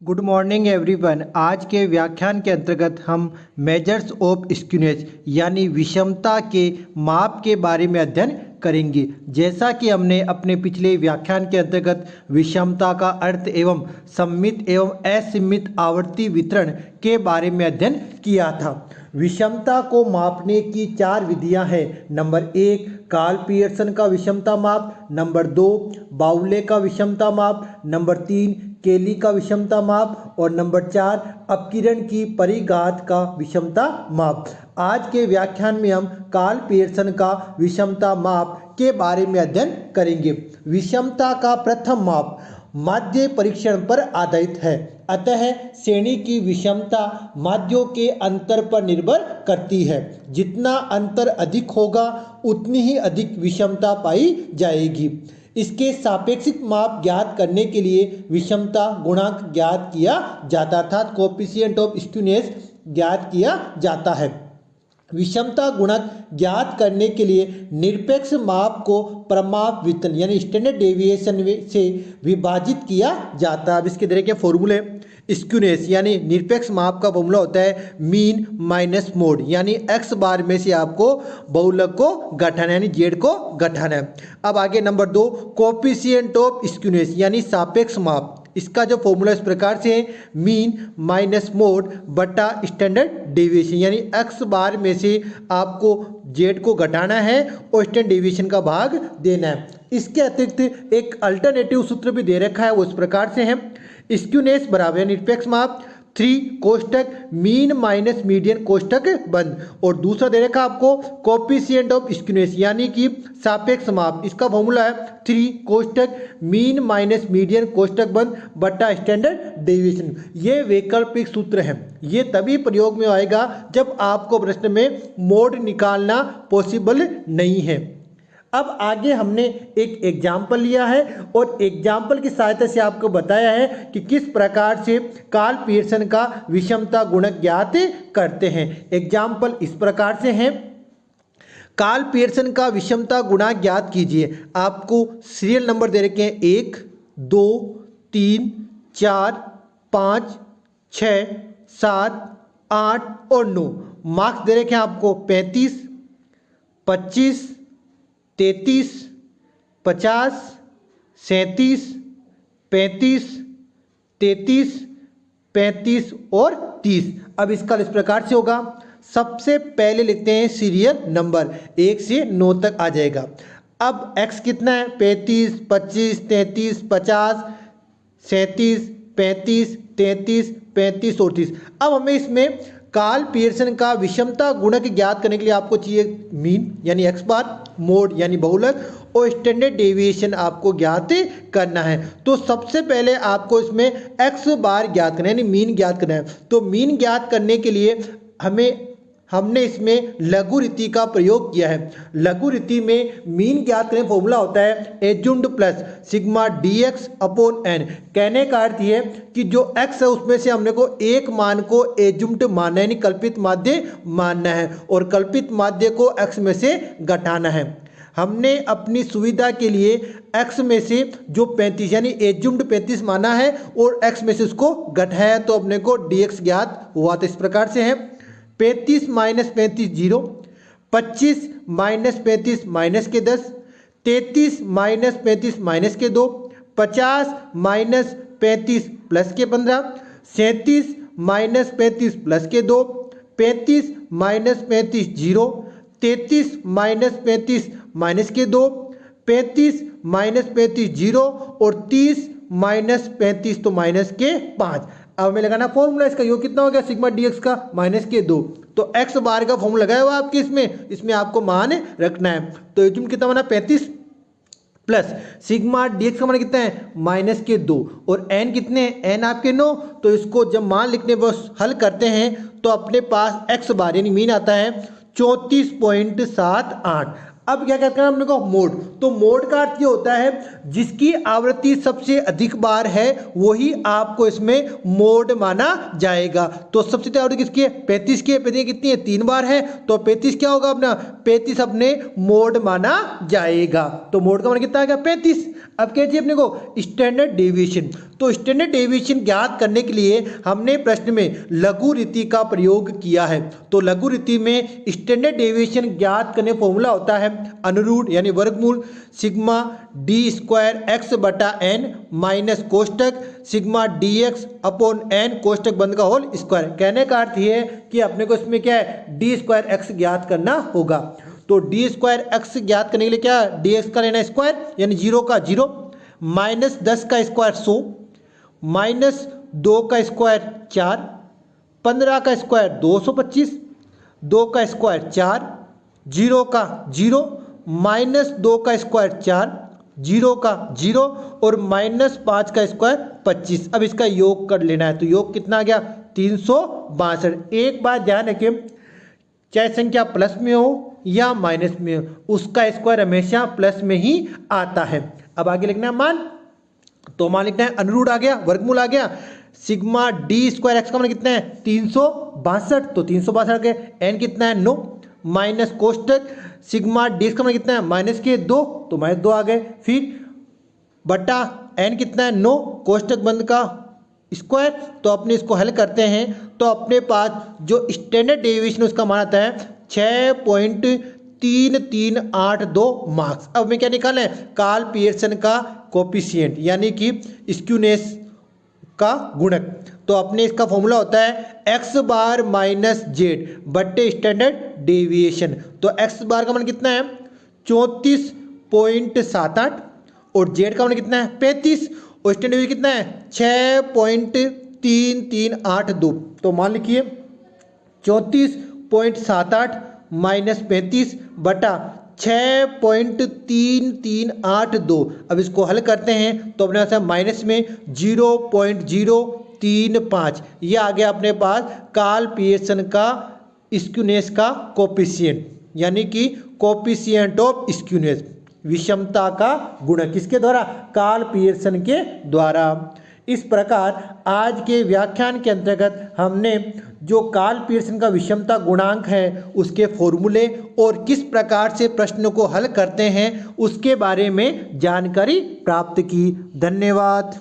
Good morning everyone. आज के व्याख्यान के अंतर्गत हम मेजर्स ऑफ स्क्यूनेस यानी विषमता के माप के बारे में अध्ययन करेंगे। जैसा कि हमने अपने पिछले व्याख्यान के अंतर्गत विषमता का अर्थ एवं सममित एवं असीमित आवर्ती वितरण के बारे में अध्ययन किया था। विषमता को मापने की 4 विधियां हैं। नंबर 1 कार्ल पियर्सन का विषमता माप, नंबर 2 बाउले का विषमता माप, नंबर 3 केली का विषमता माप और नंबर 4 अपकिरण की परिघात का विषमता माप। आज के व्याख्यान में हम कार्ल पियर्सन का विषमता माप के बारे में अध्ययन करेंगे। विषमता का प्रथम माप माध्य परीक्षण पर आधारित है, अतः श्रेणी की विषमता माध्यों के अंतर पर निर्भर करती है। जितना अंतर अधिक होगा उतनी ही अधिक विषमता पाई जाएगी। इसके सापेक्षिक माप ज्ञात करने के लिए विषमता गुणांक ज्ञात किया जाता था, कोएफिशिएंट ऑफ स्क्यूनेस ज्ञात किया जाता है। विषमता गुणक ज्ञात करने के लिए निरपेक्ष माप को प्रमाप वितरण यानी स्टैंडर्ड डेविएशन से विभाजित किया जाता है। अब इसके तरह के फॉर्मूले स्क्यूनेस यानी निरपेक्ष माप का फॉर्मूला होता है मीन माइनस मोड, यानी एक्स बार में से आपको बहुलक को घटाना यानी जेड को घटाना है। अब आगे नंबर 2 कोएफिशिएंट ऑफ स्क्यूनेस यानी सापेक्ष माप। इसका जो फॉर्मूला इस प्रकार से है मीन माइनस मोड बटा स्टैंडर्ड डेविएशन, यानी एक्स बार में से आपको जेड को घटाना है और स्टैंडर्ड डेविएशन का भाग देना है। इसके अतिरिक्त एक अल्टरनेटिव सूत्र भी दे रखा है, वो इस प्रकार से है स्क्यूनेस बराबर निरपेक्ष माप 3 कोष्टक मीन माइनस मीडियन कोष्टक बंद, और दूसरा दे रखा आपको कोएफिशिएंट ऑफ स्क्यूनेस यानी कि सापेक्ष माप। इसका फॉर्मूला है 3 कोष्टक मीन माइनस मीडियन कोष्टक बंद बटा स्टैंडर्ड डेविएशन। ये वैकल्पिक सूत्र है, ये तभी प्रयोग में आएगा जब आपको प्रश्न में मोड निकालना पॉसिबल नहीं है। अब आगे हमने एक एग्जाम्पल लिया है और एग्जाम्पल की सहायता से आपको बताया है कि किस प्रकार से कार्ल पियर्सन का विषमता गुणक ज्ञात करते हैं। एग्जाम्पल इस प्रकार से है, कार्ल पियर्सन का विषमता गुणक ज्ञात कीजिए। आपको सीरियल नंबर दे रखे हैं 1 2 3 4 5 6 7 8 और 9। मार्क्स दे रखे हैं आपको 35 25 33 50 37 35 33 35 और 30। अब इसका इस प्रकार से होगा, सबसे पहले लिखते हैं सीरियल नंबर 1 से 9 तक आ जाएगा। अब x कितना है 35 25 33 50 37 35 33 35 और 30। अब हमें इसमें कार्ल पियर्सन का विषमता गुणक ज्ञात करने के लिए आपको चाहिए मीन यानी एक्स बार, मोड यानी बहुलक और स्टैंडर्ड डेविएशन आपको ज्ञात करना है। तो सबसे पहले आपको इसमें एक्स बार ज्ञात करना है यानी मीन ज्ञात करना है। तो मीन ज्ञात करने के लिए हमने इसमें लघु रीति का प्रयोग किया है। लघु रीति में मीन ज्ञात करने फॉर्मूला होता है assumed plus sigma dx upon n। कहने का अर्थ ये कि जो x है उसमें से हमने को एक मान को एज्यूम्ड मानना है यानी कल्पित माध्य मानना है और कल्पित माध्य को x में से घटाना है। हमने अपनी सुविधा के लिए x में से जो 35 यानी एज्यूम्ड 35 माना है और x में से उसको घटाया तो अपने को dx ज्ञात हुआ। तो इस प्रकार से है 35 माइनस 35 0, 25 माइनस 35 माइनस के 10, 33 माइनस 35 माइनस के 2, 50 माइनस 35 प्लस के 15, 37 माइनस 35 प्लस के 2, 35 माइनस 35 0, 33 माइनस 35 माइनस के 2, 35 माइनस 35 0 और 30 माइनस 35 तो माइनस के 5। अब हमें लगाना फॉर्मूला, इसका योग कितना हो गया सिग्मा dx का माइनस के 2। तो x बार का फॉर्मूला लगाया हुआ आपके इसमें आपको मान रखना है। तो एज्यूम कितना बना 35 प्लस सिग्मा dx का मान कितना है माइनस के 2 और n कितने हैं n आपके 9। तो इसको जब मान लिखने पर हल करते हैं तो अपने पास x बार यानी मीन आता है 34.78। अब क्या कहते हैं हमने को मोड। तो मोड का अर्थ ये होता है जिसकी आवृत्ति सबसे अधिक बार है वही आपको इसमें मोड माना जाएगा। तो सबसे ज्यादा आवृत्ति किसकी है 35 की है। 35 कितनी है 3 बार है तो 35 क्या होगा अपना 35 अपने मोड माना जाएगा। तो मोड का मान कितना आ गया 35। अब कहते हैं अपने को स्टैंडर्ड डेविएशन। तो स्टैंडर्ड डेविएशन ज्ञात करने के लिए हमने प्रश्न में लघु रीति का प्रयोग किया है। तो लघु रीति में स्टैंडर्ड डेविएशन ज्ञात करने फॉर्मूला होता है अनुरूट यानी वर्गमूल सिग्मा डी स्क्वायर एक्स बटा एन माइनस कोष्टक sigma D X upon N कोष्टक बंद का होल स्क्वायर। कहने का अर्थ ये है कि अपने को इसमें क्या है डी स्क्वायर एक्स ज्ञात करना होगा। तो डी स्क्वायर एक्स ज्ञात करने के लिए क्या डी एक्स का लेना स्क्वायर यानी 0 का 0 माइनस 10 का स्क्वायर 100 माइनस 2 का स्क्वायर 4 15 का स्क्वायर 225 2 का स्क्वायर 4 0 का 0 माइनस 2 का स्क्वायर 4 0 का 0 और माइनस 5 का स्क्वायर 25। अब इसका योग कर लेना है। तो योग कितना आ गया 362। एक बात ध्यान रखें चाहे संख्या प्लस में हो या माइनस में हो उसका स्क्वायर हमेशा प्लस में ही आता है। अब आगे लिखना है मान। तो मान लिखना है अनुरूट आ गया वर्गमूल आ गया सिग्मा डी स्क्वायर एक्स का मान कितना है 362। तो 362 के एन कितना है 9 माइनस कोष्टक सिग्मा डी का मान कितना है माइनस के 2 तो माइनस 2 आ गए फिर बटा एन कितना है 9 कोष्टक बंद का स्क्वायर। तो अपने इसको हल करते हैं तो अपने पास जो स्टैंडर्ड डेविएशन उसका मान आता है 6.3382 मार्क्स। अब हमें क्या निकालना है कार्ल पियर्सन का कोफिशिएंट यानी कि स्क्यूनेस का गुणक। तो अपने इसका फॉर्मूला होता है एक्स बार माइनस जेड बट्टे स्टैंडर्ड डेविएशन। तो एक्स बार का मान कितना है 34.78 और जेड का मान कितना है 35 और स्टैंडर्ड डेविएशन कितना है 6.3382। तो मान लिखिए 34.78 माइनस 35 बटा 6.3382। अब इसको हल करते हैं तो अपने पास माइनस में 0.035 ये आ गया अपने पास कार्ल पियर्सन का स्क्यूनेस का कोफिशिएंट यानी कि कोफिशिएंट ऑफ स्क्यूनेस विषमता का गुणक किसके द्वारा कार्ल पियर्सन के द्वारा। इस प्रकार आज के व्याख्यान के अंतर्गत हमने जो कार्ल पियर्सन का विषमता गुणांक है उसके फॉर्मूले और किस प्रकार से प्रश्नों को हल करते हैं उसके बारे में जानकारी प्राप्त की। धन्यवाद।